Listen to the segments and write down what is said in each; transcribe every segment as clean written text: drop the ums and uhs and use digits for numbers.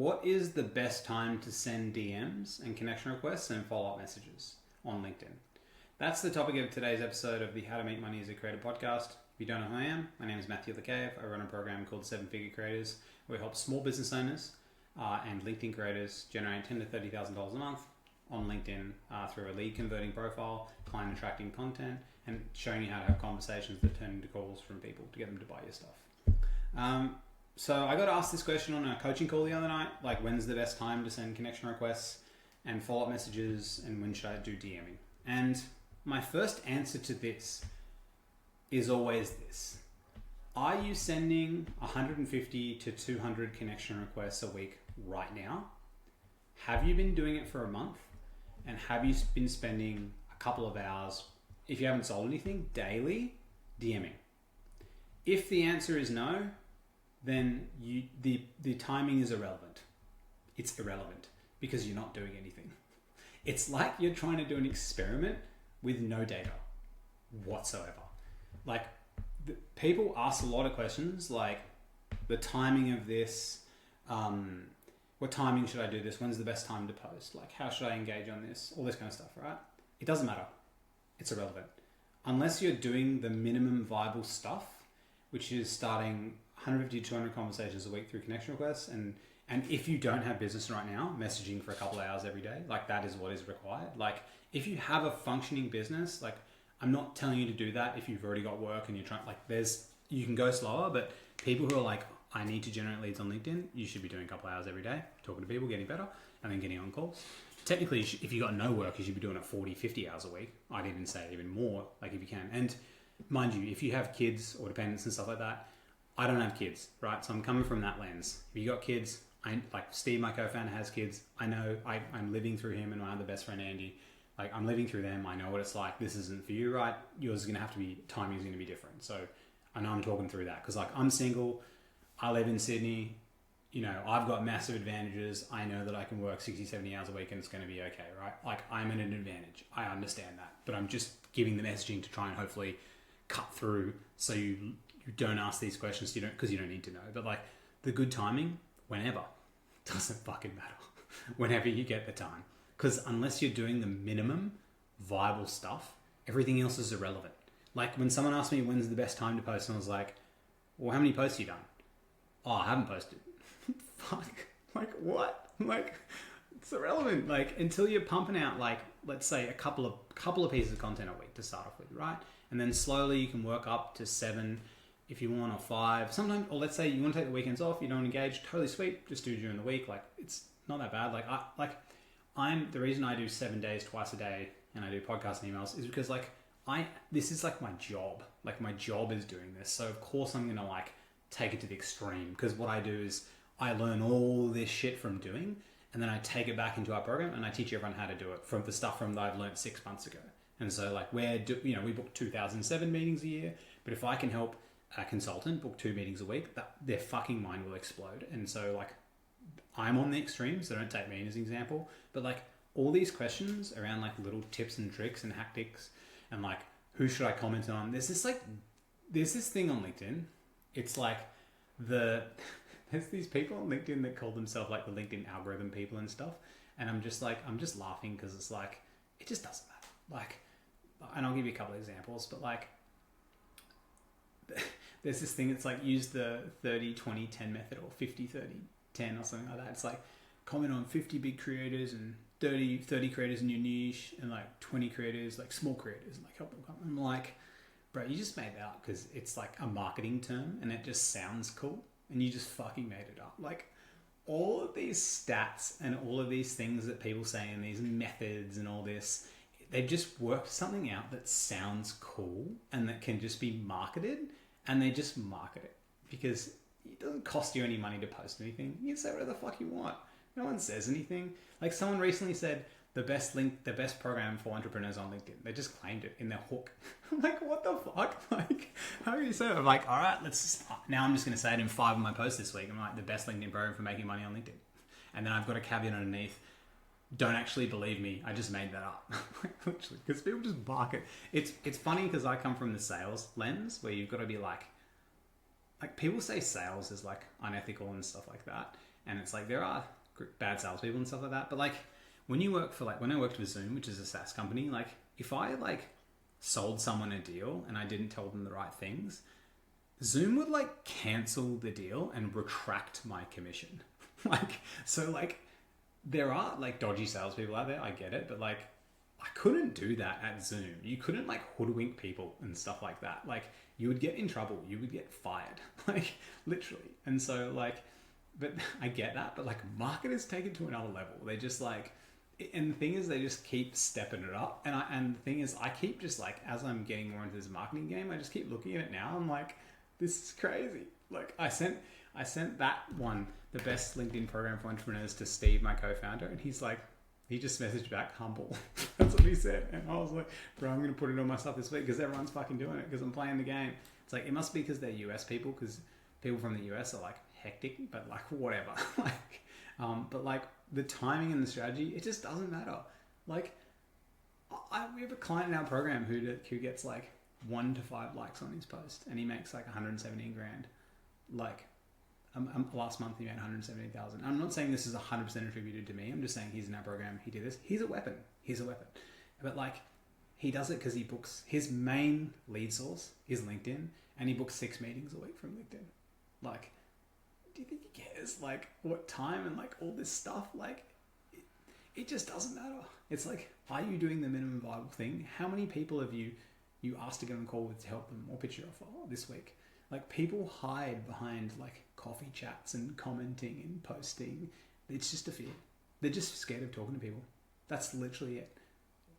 What is the best time to send DMs and connection requests and follow-up messages on LinkedIn? That's the topic of today's episode of the How to Make Money as a Creator podcast. If you don't know who I am, my name is Matthew Lakajev. I run a program called 7-Figure Creators where we help small business owners and LinkedIn creators generate $10,000 to $30,000 a month on LinkedIn through a lead converting profile, client attracting content, and showing you how to have conversations that turn into calls from people to get them to buy your stuff. So I got asked this question on a coaching call the other night, like when's the best time to send connection requests and follow-up messages, and when should I do DMing? And my first answer to this is always this. Are you sending 150 to 200 connection requests a week right now? Have you been doing it for a month? And have you been spending a couple of hours, if you haven't sold anything, daily DMing? If the answer is no, then the timing is irrelevant. It's irrelevant because you're not doing anything. It's like you're trying to do an experiment with no data whatsoever. Like, people ask a lot of questions like the timing of this, what timing should I do this? When's the best time to post? Like, how should I engage on this? All this kind of stuff, right? It doesn't matter. It's irrelevant. Unless you're doing the minimum viable stuff, which is starting 150 to 200 conversations a week through connection requests. And if you don't have business right now, messaging for a couple of hours every day, like that is what is required. Like, if you have a functioning business, like, I'm not telling you to do that if you've already got work and you're trying, like, you can go slower, but people who are like, I need to generate leads on LinkedIn, you should be doing a couple of hours every day, talking to people, getting better, and then getting on calls. Technically, if you got no work, you should be doing it 40, 50 hours a week. I'd even say even more, like, if you can. And mind you, if you have kids or dependents and stuff like that, I don't have kids, right? So I'm coming from that lens. If you got kids, like Steve, my co-founder, has kids. I know I'm living through him and my other best friend, Andy. Like, I'm living through them. I know what it's like. This isn't for you, right? Yours is going to have to be, timing is going to be different. So I know I'm talking through that because, like, I'm single. I live in Sydney. You know, I've got massive advantages. I know that I can work 60, 70 hours a week and it's going to be okay, right? Like, I'm at an advantage. I understand that. But I'm just giving the messaging to try and hopefully cut through so you don't ask these questions because you don't need to know. But, like, the good timing, whenever, doesn't fucking matter. Whenever you get the time. Because unless you're doing the minimum viable stuff, everything else is irrelevant. Like, when someone asked me when's the best time to post, and I was like, well, how many posts have you done? Oh, I haven't posted. Fuck. Like, what? Like, it's irrelevant. Like, until you're pumping out, like, let's say a couple of pieces of content a week to start off with, right? And then slowly you can work up to 7 if you want, or 5. Sometimes, or let's say you want to take the weekends off, you don't engage, totally sweet. Just do it during the week. Like, it's not that bad. The reason I do 7 days twice a day and I do podcasts and emails is because, like, this is like my job. Like, my job is doing this. So of course I'm going to, like, take it to the extreme, because what I do is I learn all this shit from doing, and then I take it back into our program and I teach everyone how to do it from the stuff that I've learned 6 months ago. And so, like, we book 2007 meetings a year, but if I can help a consultant book 2 meetings a week, their fucking mind will explode. And so, like, I'm on the extremes, so don't take me as an example, but, like, all these questions around, like, little tips and tricks and tactics and, like, who should I comment on? There's this thing on LinkedIn. It's like there's these people on LinkedIn that call themselves, like, the LinkedIn algorithm people and stuff. And I'm just laughing because it's like, it just doesn't matter. Like, and I'll give you a couple of examples, but, like, there's this thing that's like, use the 30-20-10 method, or 50-30-10 or something like that. It's like, comment on 50 big creators and 30 creators in your niche, and, like, 20 creators, like small creators, and, like, help them come. I'm like, bro, you just made that up because it's like a marketing term and it just sounds cool, and you just fucking made it up. Like, all of these stats and all of these things that people say and these methods and all this, they've just worked something out that sounds cool and that can just be marketed, and they just market it because it doesn't cost you any money to post anything. You can say whatever the fuck you want. No one says anything. Like, someone recently said the best program for entrepreneurs on LinkedIn. They just claimed it in their hook. I'm like, what the fuck? Like, how do you say it? I'm like, all right, now I'm just going to say it in 5 of my posts this week. I'm like, the best LinkedIn program for making money on LinkedIn. And then I've got a caveat underneath. Don't actually believe me. I just made that up. Literally, because people just bark it. It's funny because I come from the sales lens where you've got to be like people say sales is, like, unethical and stuff like that. And it's like, there are bad salespeople and stuff like that. But like, when you work for like, when I worked with Zoom, which is a SaaS company, like if I like sold someone a deal and I didn't tell them the right things, Zoom would like cancel the deal and retract my commission. There are like dodgy salespeople out there. I get it. But like, I couldn't do that at Zoom. You couldn't like hoodwink people and stuff like that. Like you would get in trouble. You would get fired, like literally. And so like, but I get that. But like marketers take it to another level. They just like, and the thing is, they just keep stepping it up. And the thing is, I keep just like, as I'm getting more into this marketing game, I just keep looking at it now. I'm like, this is crazy. Like I sent that one, the best LinkedIn program for entrepreneurs, to Steve, my co-founder. And he's like, he just messaged back, humble. That's what he said. And I was like, bro, I'm going to put it on my stuff this week because everyone's fucking doing it because I'm playing the game. It's like, it must be because they're US people, because people from the US are like hectic, but like whatever. But like the timing and the strategy, it just doesn't matter. Like we have a client in our program who gets like 1 to 5 likes on his post and he makes like 117 grand. Like, last month he made 170,000. I'm not saying this is 100% attributed to me. I'm just saying he's in our program. He did this. He's a weapon. But like, he does it because he books, his main lead source is LinkedIn, and he books 6 meetings a week from LinkedIn. Like, do you think he cares like what time and like all this stuff? Like, it just doesn't matter. It's like, are you doing the minimum viable thing? How many people have you asked to get on a call with to help them or pitch your offer this week? Like, people hide behind like coffee chats and commenting and posting. It's just a fear. They're just scared of talking to people. That's literally it.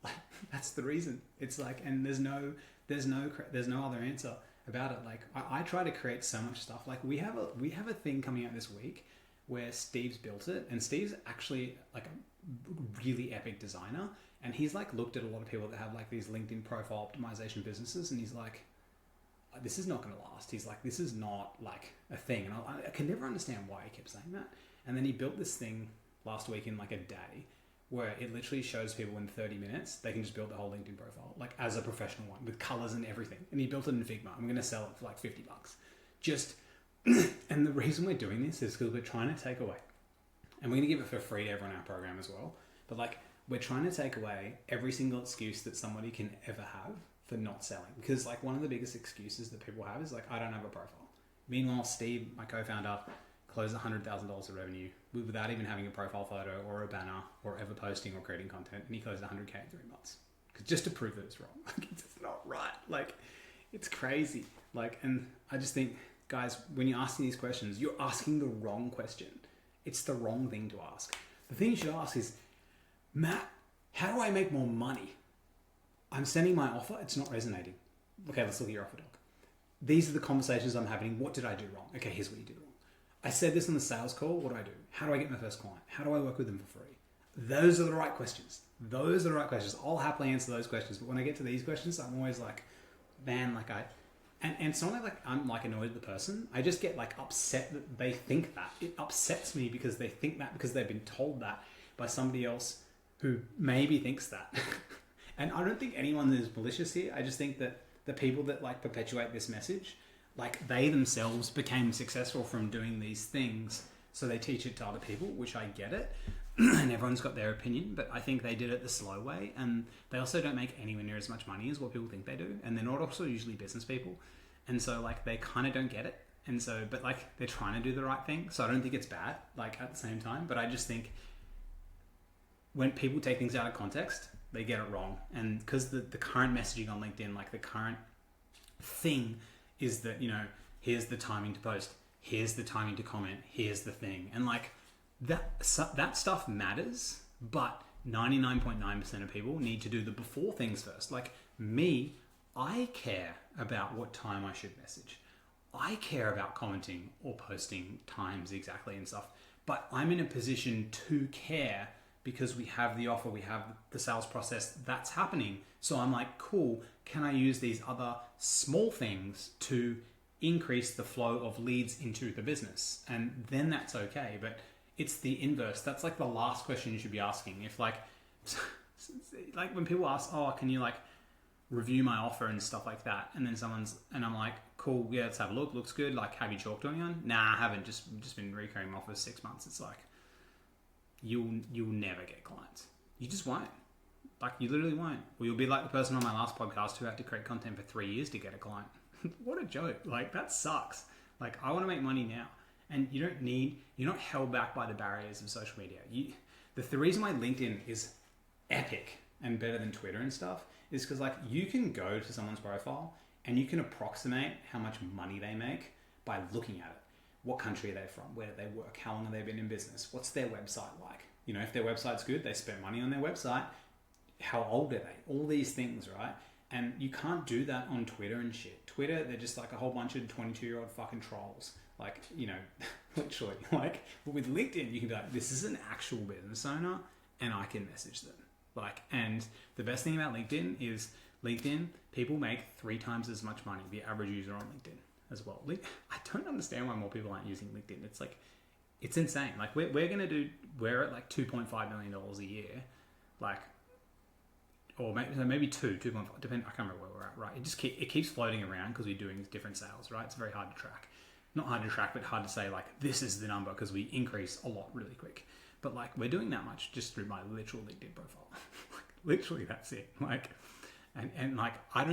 Like, that's the reason. It's like, and there's no other answer about it. Like, I try to create so much stuff. Like, we have a thing coming out this week where Steve's built it, and Steve's actually like a really epic designer, and he's like looked at a lot of people that have like these LinkedIn profile optimization businesses, and he's like, this is not going to last. He's like, this is not like a thing. And I can never understand why he kept saying that. And then he built this thing last week in like a day where it literally shows people in 30 minutes, they can just build the whole LinkedIn profile, like as a professional one with colors and everything. And he built it in Figma. I'm going to sell it for like $50. Just, and the reason we're doing this is because we're trying to take away, and we're going to give it for free to everyone in our program as well. But like, we're trying to take away every single excuse that somebody can ever have for not selling. Because like, one of the biggest excuses that people have is like, I don't have a profile. Meanwhile, Steve, my co-founder, closed $100,000 of revenue without even having a profile photo or a banner or ever posting or creating content. And he closed 100K in 3 months. Just to prove that it's wrong. Like, it's not right. Like, it's crazy. Like, and I just think, guys, when you're asking these questions, you're asking the wrong question. It's the wrong thing to ask. The thing you should ask is, Matt, how do I make more money? I'm sending my offer, it's not resonating. Okay, let's look at your offer doc. These are the conversations I'm having. What did I do wrong? Okay, here's what you did wrong. I said this on the sales call. What do I do? How do I get my first client? How do I work with them for free? Those are the right questions. Those are the right questions. I'll happily answer those questions. But when I get to these questions, I'm always like, man, like and it's not like I'm like annoyed at the person. I just get like upset that they think that. It upsets me because they think that, because they've been told that by somebody else who maybe thinks that. And I don't think anyone is malicious here. I just think that the people that like perpetuate this message, like they themselves became successful from doing these things. So they teach it to other people, which I get it. And everyone's got their opinion, but I think they did it the slow way. And they also don't make anywhere near as much money as what people think they do. And they're not also usually business people. And so like, they kind of don't get it. And so, but like, they're trying to do the right thing. So I don't think it's bad, like at the same time, but I just think when people take things out of context, they get it wrong. And because the current messaging on LinkedIn, like the current thing is that, you know, here's the timing to post, here's the timing to comment, here's the thing. And like that stuff matters, but 99.9% of people need to do the before things first. Like me, I care about what time I should message. I care about commenting or posting times exactly and stuff, but I'm in a position to care because we have the offer, we have the sales process that's happening. So I'm like, cool, can I use these other small things to increase the flow of leads into the business? And then that's okay. But it's the inverse. That's like the last question you should be asking. If like when people ask, oh, can you like review my offer and stuff like that? And then I'm like, cool, yeah, let's have a look. Looks good. Like, have you chalked on anyone? Nah, I haven't. Just been recurring them off for 6 months. It's like, you'll never get clients. You just won't. Like, you literally won't. Or you'll be like the person on my last podcast who had to create content for 3 years to get a client. What a joke. Like, that sucks. Like, I want to make money now. And you're not held back by the barriers of social media. The reason why LinkedIn is epic and better than Twitter and stuff is because, like, you can go to someone's profile and you can approximate how much money they make by looking at it. What country are they from? Where do they work? How long have they been in business? What's their website like? You know, if their website's good, they spent money on their website. How old are they? All these things, right? And you can't do that on Twitter and shit. Twitter, they're just like a whole bunch of 22-year-old fucking trolls. Like, you know, literally. Like, but with LinkedIn, you can be like, this is an actual business owner, and I can message them. Like, and the best thing about LinkedIn is people make 3 times as much money, the average user on LinkedIn as well. I don't understand why more people aren't using LinkedIn. It's like, it's insane. Like, we're at like $2.5 million a year. Like, or maybe 2.5, depending, I can't remember where we're at, right? It keeps floating around because we're doing different sales, right? It's very hard to track. Not hard to track, but hard to say, like, this is the number because we increase a lot really quick. But, like, we're doing that much just through my literal LinkedIn profile. Like, literally, that's it. Like, and like, I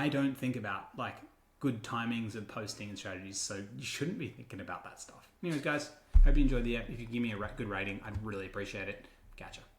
don't think about, like, good timings of posting and strategies, so you shouldn't be thinking about that stuff. Anyways, guys, hope you enjoyed the app. If you give me a good rating, I'd really appreciate it. Catch ya.